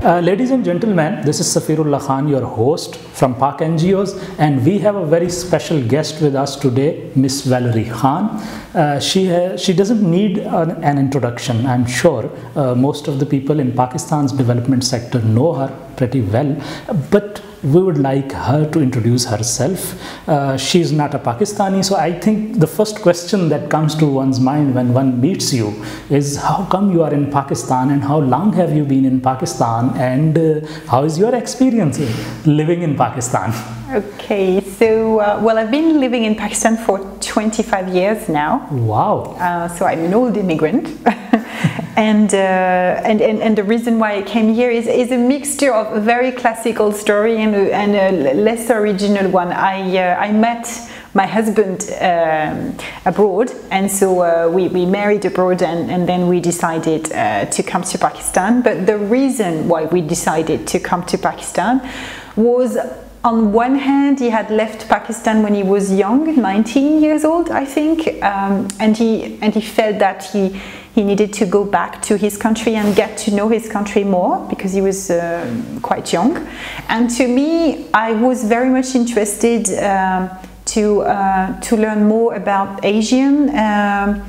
Ladies and gentlemen, this is Safirullah Khan, your host from Pak NGOs, and we have a very special guest with us today, Miss Valerie Khan. She doesn't need an introduction. I'm sure most of the people in Pakistan's development sector know her pretty well, but we would like her to introduce herself. She's not a Pakistani, so I think the first question that comes to one's mind when one meets you is, how come you are in Pakistan and how long have you been in Pakistan, and how is your experience living in Pakistan? Okay, so well, I've been living in Pakistan for 25 years now. Wow. So I'm an old immigrant. And the reason why I came here is a mixture of a very classical story and a less original one. I met my husband abroad, and so we married abroad, and then we decided to come to Pakistan. But the reason why we decided to come to Pakistan was, on one hand, he had left Pakistan when he was young, 19 years old, I think, and he felt that he needed to go back to his country and get to know his country more, because he was quite young. And to me, I was very much interested to learn more about Asian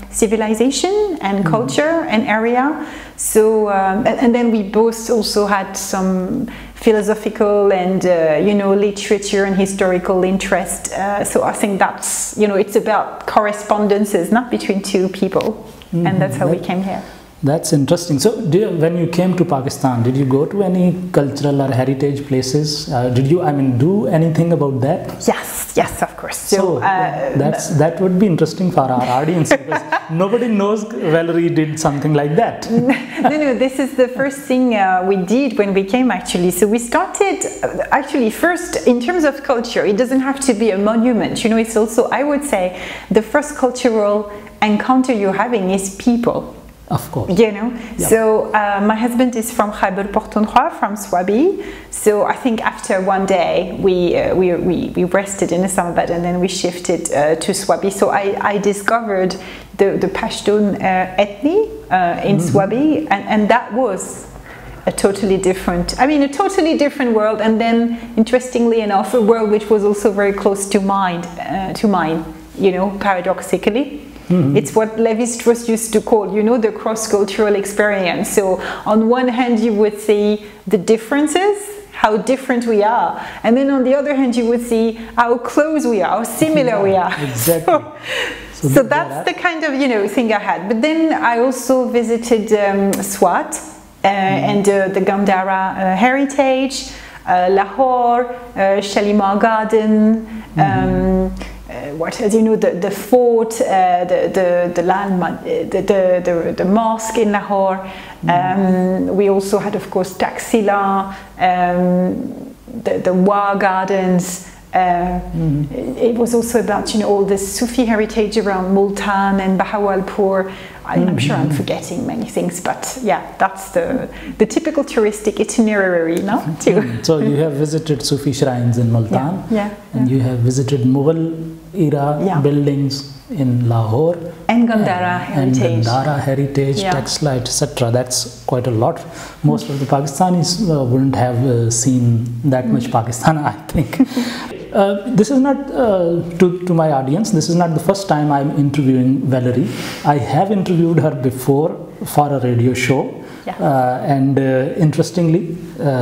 civilization and culture and area. So and then we both also had some philosophical and literature and historical interest. So I think that's, it's about correspondences, not between two people. And that's how we came here. That's interesting. So when you came to Pakistan, did you go to any cultural or heritage places? Did you, do anything about that? Yes, of course. So that would be interesting for our audience, because nobody knows Valerie did something like that. No, this is the first thing we did when we came, actually. So we started, actually, first, in terms of culture, it doesn't have to be a monument. It's also, I would say, the first cultural encounter you're having is people. Of course. Yeah. So my husband is from Khyber Pakhtunkhwa, from Swabi. So I think after one day we rested in Islamabad, and then we shifted to Swabi. So I discovered the Pashtun ethnic in Swabi, and that was a totally different world. And then, interestingly enough, a world which was also very close to mine. Paradoxically. It's what Levi-Strauss used to call, the cross-cultural experience. So on one hand, you would see the differences, how different we are. And then on the other hand, you would see how close we are, how similar we are. Exactly. So that's the kind of, thing I had. But then I also visited Swat and the Gandhara heritage, Lahore, Shalimar Garden, the fort, the landmark, the mosque in Lahore. We also had, of course, Taxila, the Wa Gardens. It was also about all the Sufi heritage around Multan and Bahawalpur. I'm sure I'm forgetting many things, but yeah, that's the typical touristic itinerary, no? So you have visited Sufi shrines in Multan, and you have visited Mughal era buildings in Lahore, and Gandhara heritage, Taxila, etc. That's quite a lot. Most of the Pakistanis wouldn't have seen that much Pakistan, I think. This is not, to my audience, this is not the first time I'm interviewing Valerie. I have interviewed her before for a radio show. And interestingly,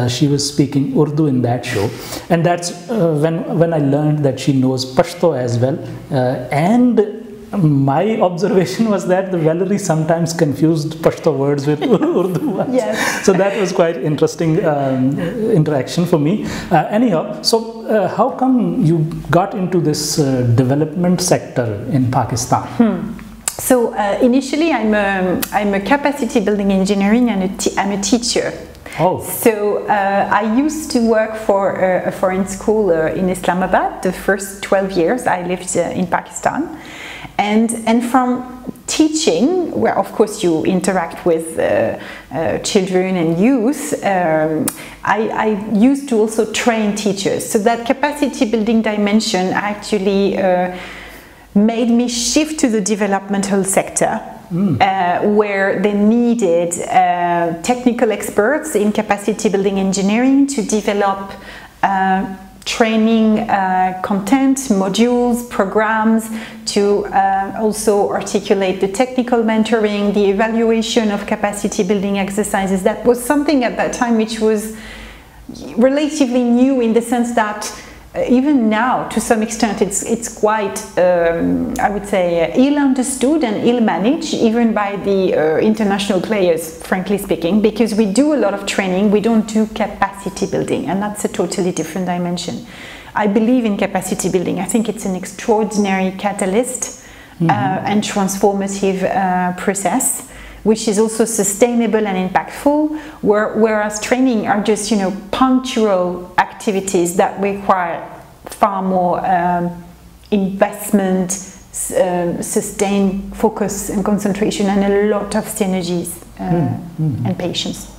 she was speaking Urdu in that show, and that's when I learned that she knows Pashto as well. And my observation was that the Valerie sometimes confused Pashto words with Urdu ones. Yes. So that was quite interesting interaction for me. Anyhow, so how come you got into this development sector in Pakistan? So initially, I'm a capacity building engineering, and I'm a teacher. Oh. So I used to work for a foreign school in Islamabad. The first 12 years I lived in Pakistan, and from teaching, where of course you interact with children and youth, I used to also train teachers. So that capacity building dimension actually made me shift to the developmental sector, where they needed technical experts in capacity building engineering to develop training content, modules, programs, to also articulate the technical mentoring, the evaluation of capacity building exercises. That was something at that time which was relatively new, in the sense that even now, to some extent, it's quite, I would say, ill understood and ill managed, even by the international players, frankly speaking, because we do a lot of training, we don't do capacity building, and that's a totally different dimension. I believe in capacity building. I think it's an extraordinary catalyst and transformative process, which is also sustainable and impactful, whereas training are just, you know, punctual activities that require far more investment, sustained focus and concentration, and a lot of synergies and patience.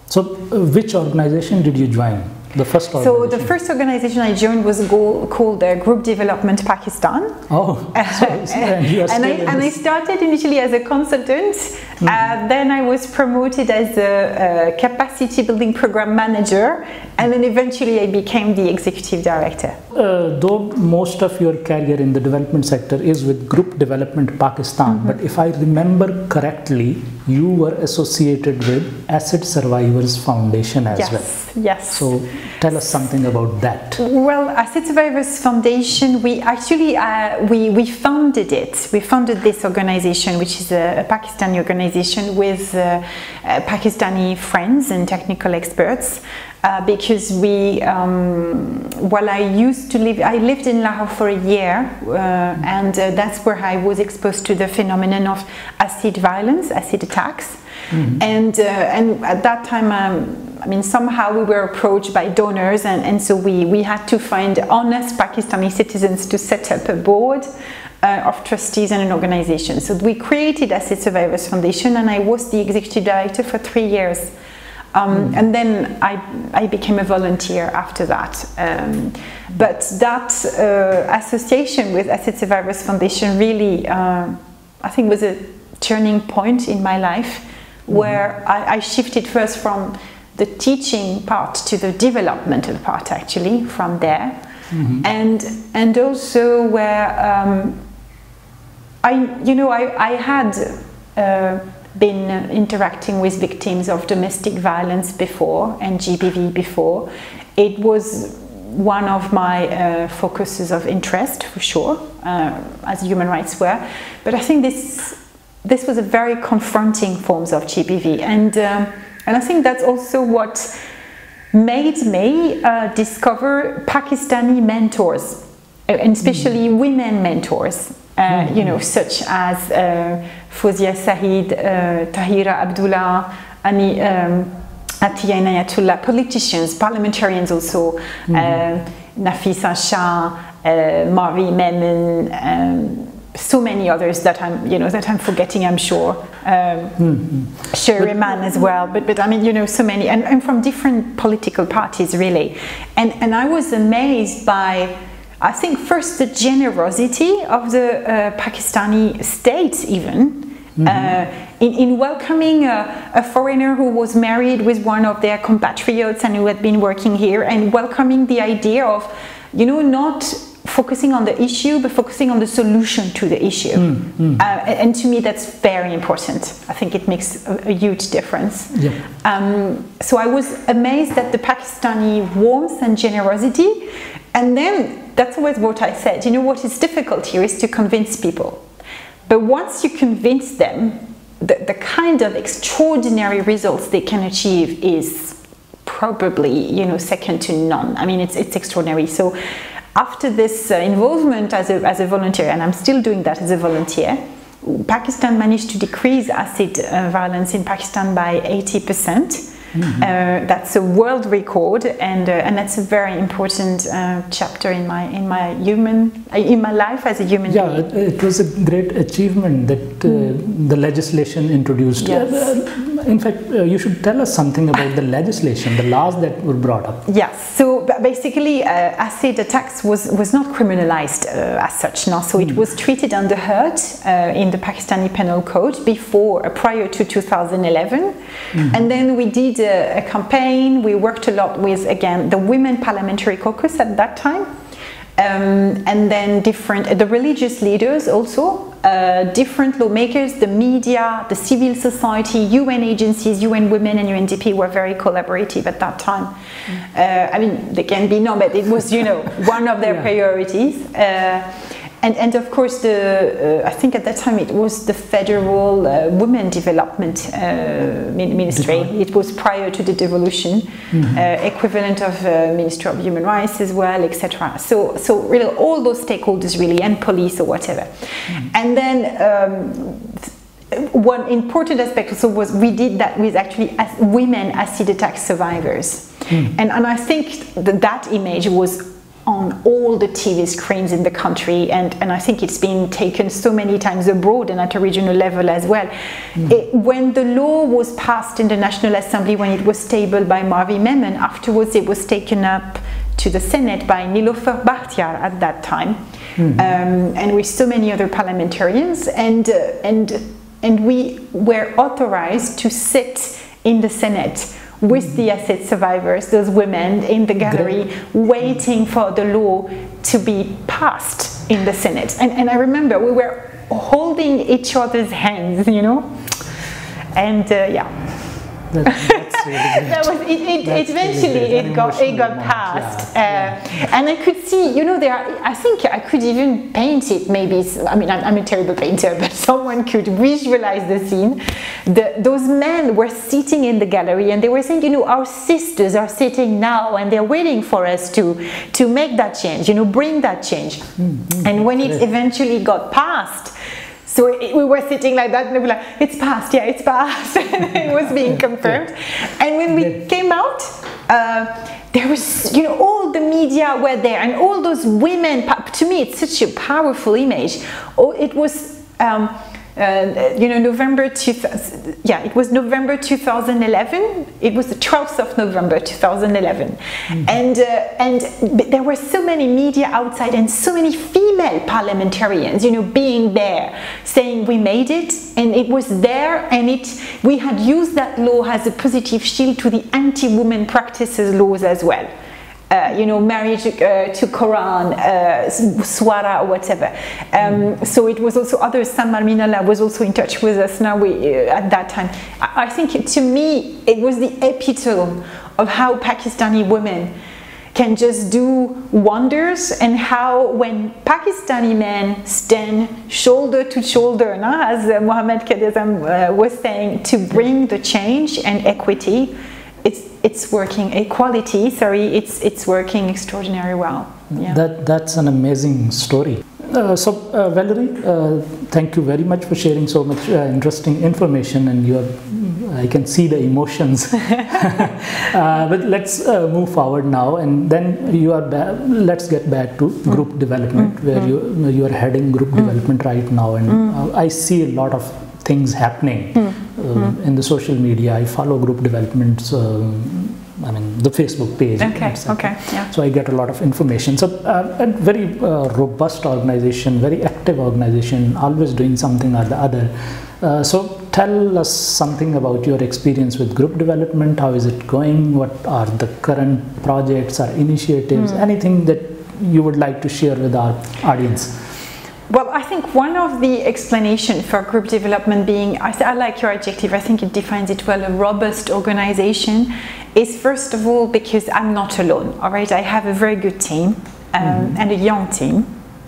So, which organization did you join? The first organization? So the first organization I joined was called Group Development Pakistan. Oh, and I started initially as a consultant. Then I was promoted as a capacity building program manager, and then eventually I became the executive director. Though most of your career in the development sector is with Group Development Pakistan, but if I remember correctly, you were associated with Acid Survivors Foundation as well. Yes. So tell us something about that. Well, Acid Survivors Foundation, we actually we funded it. We funded this organization, which is a Pakistani organization with Pakistani friends and technical experts. Because while I used to live, I lived in Lahore for a year, and that's where I was exposed to the phenomenon of acid violence, acid attacks. And at that time, I mean, somehow we were approached by donors, and so we had to find honest Pakistani citizens to set up a board of trustees and an organization. So we created Acid Survivors Foundation, and I was the executive director for 3 years. And then I became a volunteer after that. But that association with Acid Survivors Foundation really, I think, was a turning point in my life, where I shifted first from the teaching part to the developmental part, actually, from there. And also where I had been interacting with victims of domestic violence before, and GBV before. It was one of my focuses of interest, for sure, as human rights were. But I think this was a very confronting forms of GBV, and I think that's also what made me discover Pakistani mentors, and especially women mentors. You know, such as Fawzia Saeed, Tahira Abdullah, Atiya Inayatullah, politicians, parliamentarians also, Nafisa Shah, Marvi Memon, so many others that I'm forgetting, I'm sure. Sheriman as well, but I mean, you know, so many, and from different political parties, really. And I was amazed by, I think, first the generosity of the Pakistani state, even in welcoming a foreigner who was married with one of their compatriots and who had been working here, and welcoming the idea of, you know, not focusing on the issue but focusing on the solution to the issue. And to me, that's very important. I think it makes a huge difference. So I was amazed at the Pakistani warmth and generosity. And then that's always what I said, you know, what is difficult here is to convince people. But once you convince them, the kind of extraordinary results they can achieve is probably, you know, second to none. I mean, it's extraordinary. So after this involvement as a volunteer, and I'm still doing that as a volunteer, Pakistan managed to decrease acid violence in Pakistan by 80%. That's a world record, and that's a very important chapter in my life as a human being. It was a great achievement that the legislation introduced. in fact, you should tell us something about the legislation, the laws that were brought up. Yes, so basically acid attacks was not criminalized as such, no? So it was treated under hurt in the Pakistani Penal Code prior to 2011. And then we did a campaign. We worked a lot with, again, the Women Parliamentary Caucus at that time. And then the religious leaders also, different lawmakers, the media, the civil society, UN agencies, UN Women and UNDP were very collaborative at that time. I mean, they can be no, but it was, you know, one of their priorities. And of course, I think at that time it was the Federal Women Development Ministry. It was prior to the devolution, equivalent of Ministry of Human Rights as well, etc. So really all those stakeholders really, and police or whatever. And then one important aspect also was we did that with actually women acid attack survivors. And I think that image was on all the TV screens in the country, and I think it's been taken so many times abroad and at a regional level as well. When the law was passed in the National Assembly, when it was tabled by Marvi Memon, afterwards it was taken up to the Senate by Nilofer Bakhtiar at that time, and with so many other parliamentarians, and we were authorized to sit in the Senate with the acid survivors, those women in the gallery, waiting for the law to be passed in the Senate. And I remember we were holding each other's hands, you know, and yeah. That's really great. That was it. Eventually, it got passed, and I could see, you know, I think I could even paint it. Maybe I mean, I'm a terrible painter, but someone could visualize the scene. Those men were sitting in the gallery, and they were saying, you know, our sisters are sitting now, and they're waiting for us to make that change. You know, bring that change. And when it eventually got passed. So we were sitting like that, and they were like, it's passed, yeah, it's passed. And it was being confirmed. And when we came out, there was, you know, all the media were there, and all those women, to me, it's such a powerful image. Oh, it was, you know, it was November 2011. It was the 12th of November 2011. And there were so many media outside and so many female parliamentarians, you know, being there, saying we made it, and it was there, and we had used that law as a positive shield to the anti-women practices laws as well. You know, marriage to Quran, Swara, or whatever. So it was also others. Sam Al-Minallah was also in touch with us now at that time. I think to me it was the epitome of how Pakistani women can just do wonders, and how when Pakistani men stand shoulder to shoulder, as Mohammad Kadazam was saying, to bring the change and equity, it's working. Equality, sorry, it's working extraordinarily well. Yeah. That's an amazing story. Valerie, thank you very much for sharing so much interesting information, and I can see the emotions. But let's move forward now, and then let's get back to group development, where you are heading group development right now, and I see a lot of things happening in the social media. I follow group developments, I mean the Facebook page. Okay, yeah. So I get a lot of information. So a very robust organization, very active organization, always doing something or the other. So tell us something about your experience with group development. How is it going? What are the current projects or initiatives? Anything that you would like to share with our audience? Well, I think one of the explanations for group development being, I like your adjective, I think it defines it well, a robust organization, is first of all because I'm not alone, all right? I have a very good team and a young team,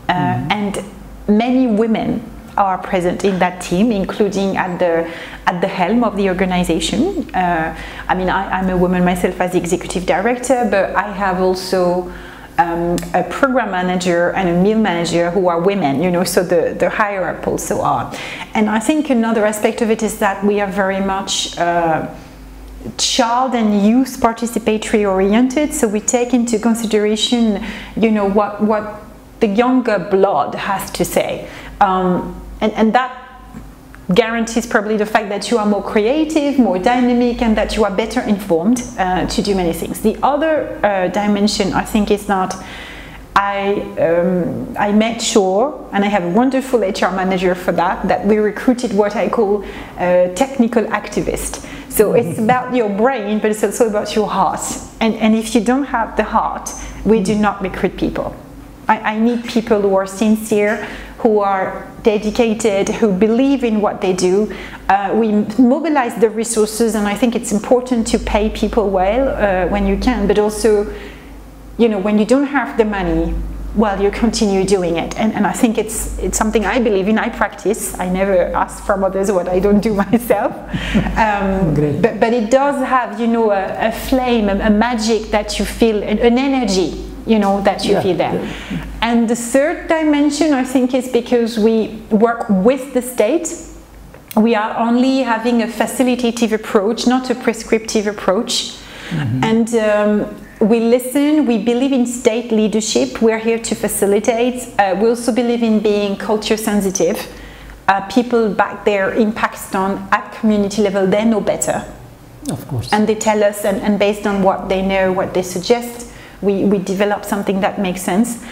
and many women are present in that team, including at the helm of the organization. I mean, I'm a woman myself as executive director, but I have also a program manager and a mill manager who are women, you know, so the higher up also are. And I think another aspect of it is that we are very much child and youth participatory oriented, so we take into consideration, you know, what the younger blood has to say, and that guarantees probably the fact that you are more creative, more dynamic, and that you are better informed to do many things. The other dimension, I think, is that I made sure, and I have a wonderful HR manager for that, that we recruited what I call technical activists. So it's about your brain, but it's also about your heart. And if you don't have the heart, we do not recruit people. I need people who are sincere, who are dedicated, who believe in what they do. We mobilize the resources, and I think it's important to pay people well when you can, but also, you know, when you don't have the money, well, you continue doing it. And I think it's something I believe in, I practice. I never ask from others what I don't do myself. But it does have, you know, a flame, a magic that you feel, an energy, you know, that you feel there. Yeah. And the third dimension, I think, is because we work with the state. We are only having a facilitative approach, not a prescriptive approach. And we listen, we believe in state leadership, we're here to facilitate. We also believe in being culture sensitive. People back there in Pakistan at community level, they know better. Of course. And they tell us, and based on what they know, what they suggest, we develop something that makes sense.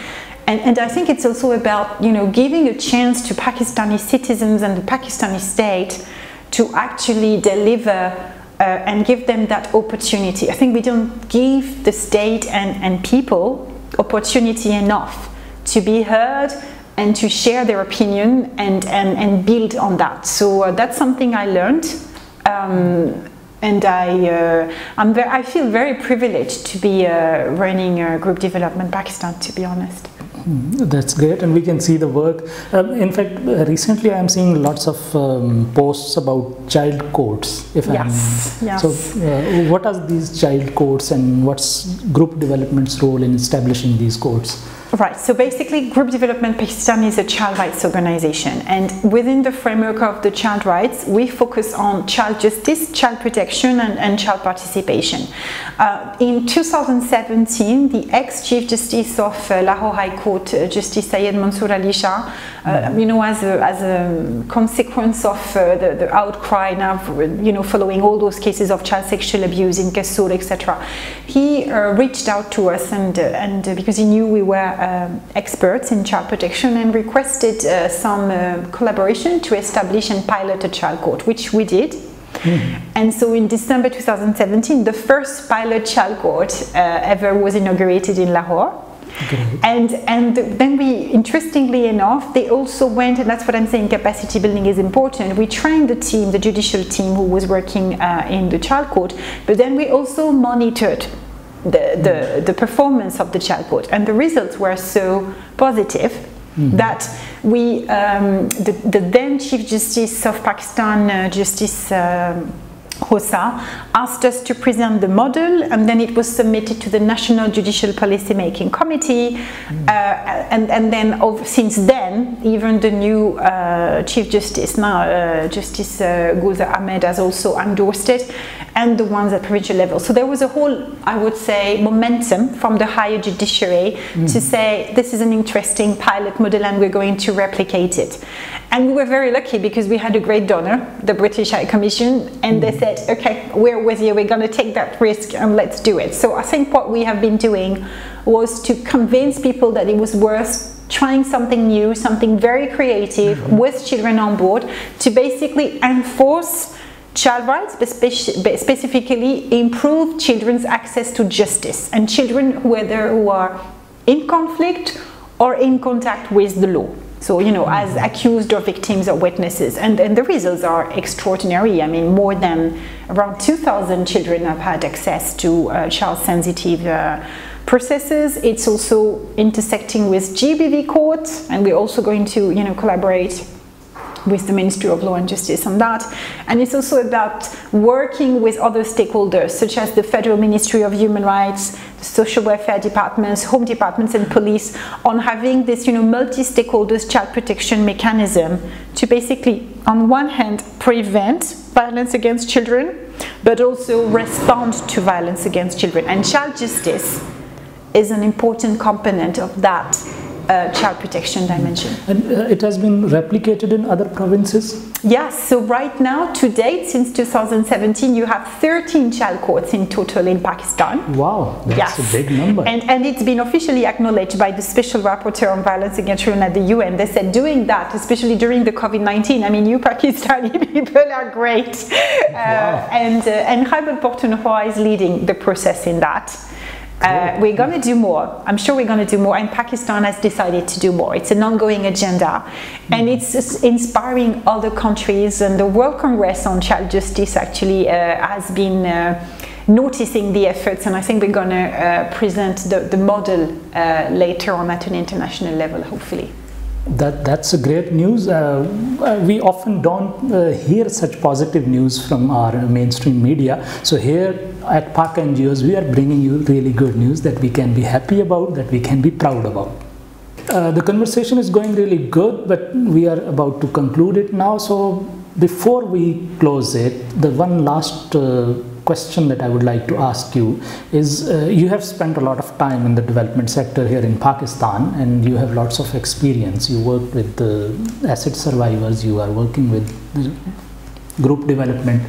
And I think it's also about, you know, giving a chance to Pakistani citizens and the Pakistani state to actually deliver and give them that opportunity. I think we don't give the state and people opportunity enough to be heard and to share their opinion and build on that. So that's something I learned. And I feel very privileged to be running Group Development Pakistan, to be honest. That's great, and we can see the work. In fact, recently I am seeing lots of posts about child courts. Yes. So, what are these child courts, and what's Group Development's role in establishing these courts? Right, so basically Group Development Pakistan is a child rights organization, and within the framework of the child rights we focus on child justice, child protection and child participation. In 2017 the ex-Chief Justice of Lahore High Court, Justice Syed Mansoor Ali Shah, you know, as a consequence of the outcry now, you know, following all those cases of child sexual abuse in Kasur, etc., he reached out to us and because he knew we were experts in child protection, and requested some collaboration to establish and pilot a child court, which we did. And so in December 2017 the first pilot child court ever was inaugurated in Lahore. And then we, interestingly enough, they also went, and that's what I'm saying, capacity building is important. We trained the team, the judicial team who was working in the child court, but then we also monitored the performance of the child court, and the results were so positive that we, the then Chief Justice of Pakistan, Justice Hossa, asked us to present the model, and then it was submitted to the National Judicial Policy Making Committee, and then since then even the new Chief Justice now, Justice Gulzar Ahmed, has also endorsed it, and the ones at provincial level. So there was a whole, I would say, momentum from the higher judiciary to say this is an interesting pilot model and we're going to replicate it. And we were very lucky because we had a great donor, the British High Commission, and they said, okay, we're with you, we're going to take that risk and let's do it. So I think what we have been doing was to convince people that it was worth trying something new, something very creative with children on board, to basically enforce child rights, but specifically improve children's access to justice, and children whether who are in conflict or in contact with the law. So, you know, as accused or victims or witnesses, and the results are extraordinary. I mean, more than around 2,000 children have had access to child-sensitive processes. It's also intersecting with GBV courts, and we're also going to, you know, collaborate with the Ministry of Law and Justice on that. And it's also about working with other stakeholders, such as the Federal Ministry of Human Rights, the social welfare departments, home departments and police, on having this, you know, multi-stakeholders child protection mechanism to basically, on one hand, prevent violence against children, but also respond to violence against children. And child justice is an important component of that child protection dimension. And it has been replicated in other provinces? Yes, so right now, to date, since 2017, you have 13 child courts in total in Pakistan. Wow, that's a big number. And it's been officially acknowledged by the Special Rapporteur on Violence Against Children at the UN. They said doing that, especially during the COVID-19, I mean, you Pakistani people are great. Wow. And Khyber Pakhtunkhwa is leading the process in that. We're going to do more. I'm sure we're going to do more, and Pakistan has decided to do more. It's an ongoing agenda, and it's inspiring other countries. And the World Congress on Child Justice actually has been noticing the efforts, and I think we're going to present the model later on at an international level, hopefully. That's a great news. We often don't hear such positive news from our mainstream media. So here at Pak NGOs, we are bringing you really good news that we can be happy about, that we can be proud about. The conversation is going really good, but we are about to conclude it now. So before we close it, the one last question that I would like to ask you is, you have spent a lot of time in the development sector here in Pakistan, and you have lots of experience. You worked with the acid survivors, you are working with group development.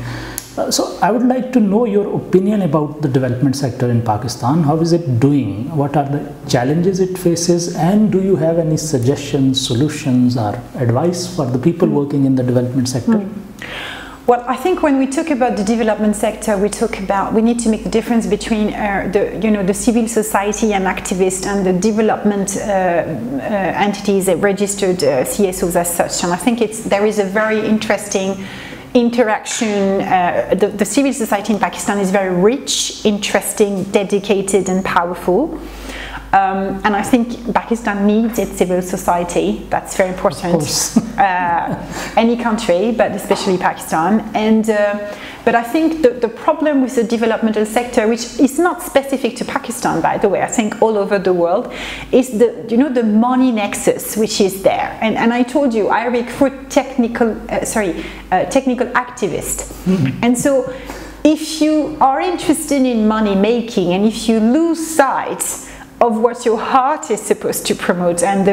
So I would like to know your opinion about the development sector in Pakistan. How is it doing? What are the challenges it faces? And do you have any suggestions, solutions, or advice for the people working in the development sector? Well, I think when we talk about the development sector, we need to make the difference between the civil society and activists and the development entities that registered CSOs as such. And I think there is a very interesting interaction. The civil society in Pakistan is very rich, interesting, dedicated, and powerful. And I think Pakistan needs its civil society. That's very important. Any country, but especially Pakistan. But I think the problem with the developmental sector, which is not specific to Pakistan, by the way, I think all over the world, is the money nexus which is there. And I told you, I recruit technical activists. And so if you are interested in money making, and if you lose sight of what your heart is supposed to promote, and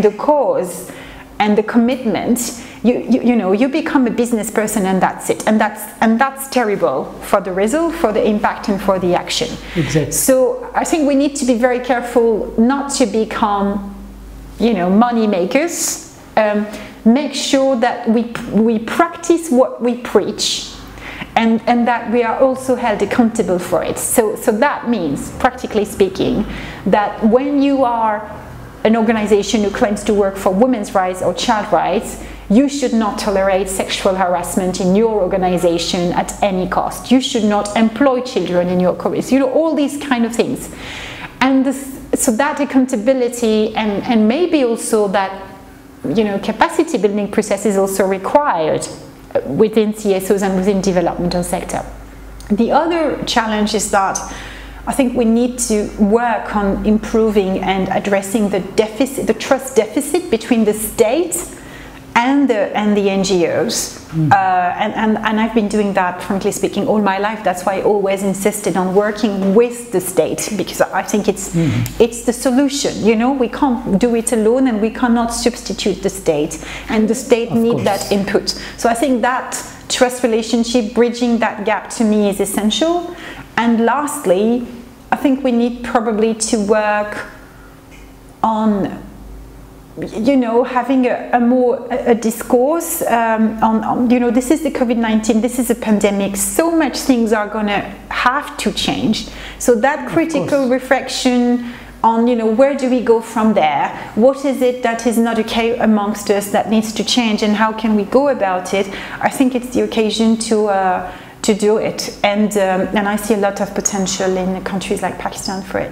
the cause and the commitment, you become a business person, and that's it, and that's terrible for the result, for the impact, and for the action. Exactly. So I think we need to be very careful not to become money makers. Make sure that we practice what we preach, and that we are also held accountable for it. So that means, practically speaking, that when you are an organization who claims to work for women's rights or child rights, you should not tolerate sexual harassment in your organization at any cost. You should not employ children in your careers. All these kind of things. And so that accountability, and maybe also that capacity building process is also required within CSOs and within developmental sector. The other challenge is that I think we need to work on improving and addressing the trust deficit between the state and the NGOs. And I've been doing that, frankly speaking, all my life. That's why I always insisted on working with the state, because I think it's the solution. We can't do it alone, and we cannot substitute the state, and the state needs that input. So I think that trust relationship, bridging that gap, to me is essential. And lastly, I think we need probably to work on having a discourse on this is the COVID-19, this is a pandemic, so much things are going to have to change. So that critical reflection on where do we go from there, what is it that is not okay amongst us that needs to change, and how can we go about it, I think it's the occasion to do it, and I see a lot of potential in countries like Pakistan for it.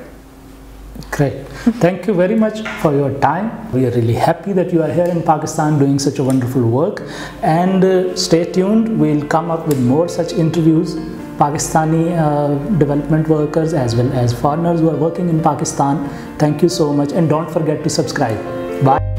Great. Thank you very much for your time. We are really happy that you are here in Pakistan doing such a wonderful work, and stay tuned. We'll come up with more such interviews, Pakistani development workers as well as foreigners who are working in Pakistan. Thank you so much, and don't forget to subscribe. Bye.